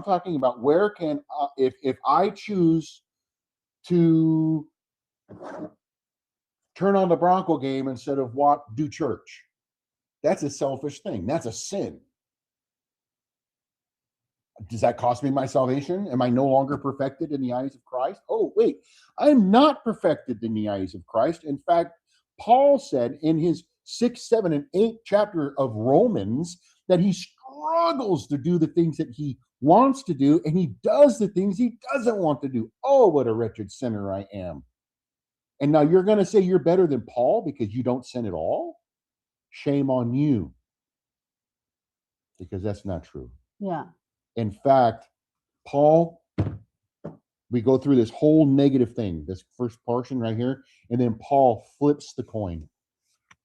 I'm talking about where can if I choose to turn on the Bronco game instead of do church, that's a selfish thing. That's a sin. Does that cost me my salvation? Am I no longer perfected in the eyes of Christ? Oh, wait, I'm not perfected in the eyes of Christ. In fact, Paul said in his 6, 7, and 8 chapter of Romans that he struggles to do the things that he wants to do, and he does the things he doesn't want to do. Oh, what a wretched sinner I am. And now you're going to say you're better than Paul because you don't sin at all? Shame on you. Because that's not true. Yeah. In fact, Paul, we go through this whole negative thing, this first portion right here, and then Paul flips the coin.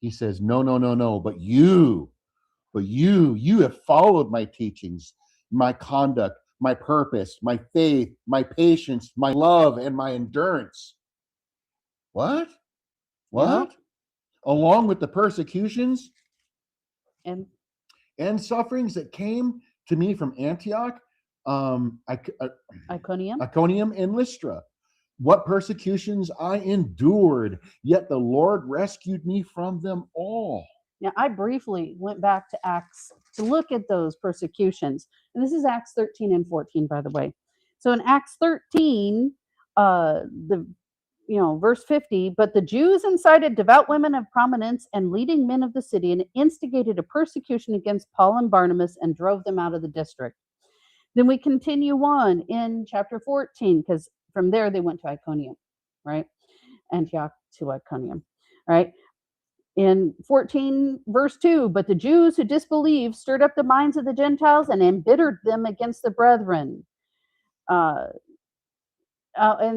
He says, no, no, no, no, but you have followed my teachings, my conduct, my purpose, my faith, my patience, my love, and my endurance. What? Yeah. Along with the persecutions And sufferings that came to me from Antioch, Iconium. Iconium, and Lystra. What persecutions I endured, yet the Lord rescued me from them all. Now, I briefly went back to Acts to look at those persecutions. And this is Acts 13 and 14, by the way. So in Acts 13, verse 50, but the Jews incited devout women of prominence and leading men of the city and instigated a persecution against Paul and Barnabas and drove them out of the district. Then we continue on in chapter 14, because from there they went to Iconium, right? Antioch to Iconium, right? In 14, verse 2, but the Jews who disbelieved stirred up the minds of the Gentiles and embittered them against the brethren. And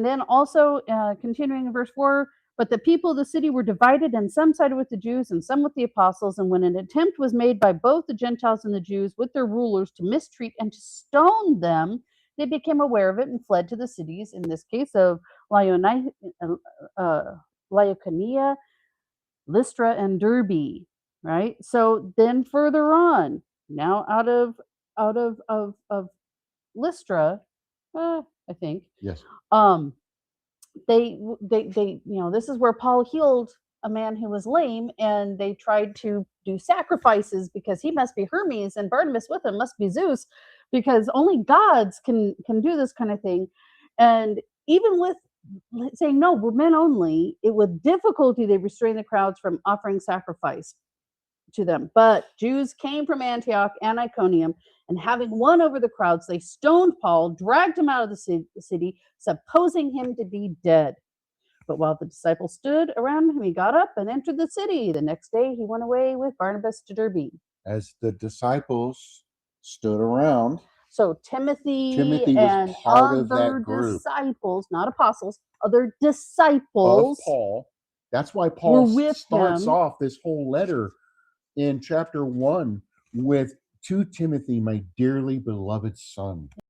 then also continuing in verse 4, but the people of the city were divided, and some sided with the Jews and some with the apostles. And when an attempt was made by both the Gentiles and the Jews with their rulers to mistreat and to stone them, they became aware of it and fled to the cities, in this case of Lycaonia, Lystra, and Derbe, right? So then further on, now out of Lystra, I think. Yes. They this is where Paul healed a man who was lame, and they tried to do sacrifices because he must be Hermes and Barnabas with him must be Zeus, because only gods can do this kind of thing. And even with saying no, we're men only, it with difficulty they restrained the crowds from offering sacrifice to them. But Jews came from Antioch and Iconium, and having won over the crowds, they stoned Paul, dragged him out of the city, supposing him to be dead. But while the disciples stood around him, he got up and entered the city. The next day, he went away with Barnabas to Derbe. As the disciples stood around, so Timothy was and part of that other group. Disciples, not apostles, other disciples of Paul. That's why Paul starts him. off this whole letter in chapter 1 with, to Timothy, my dearly beloved son.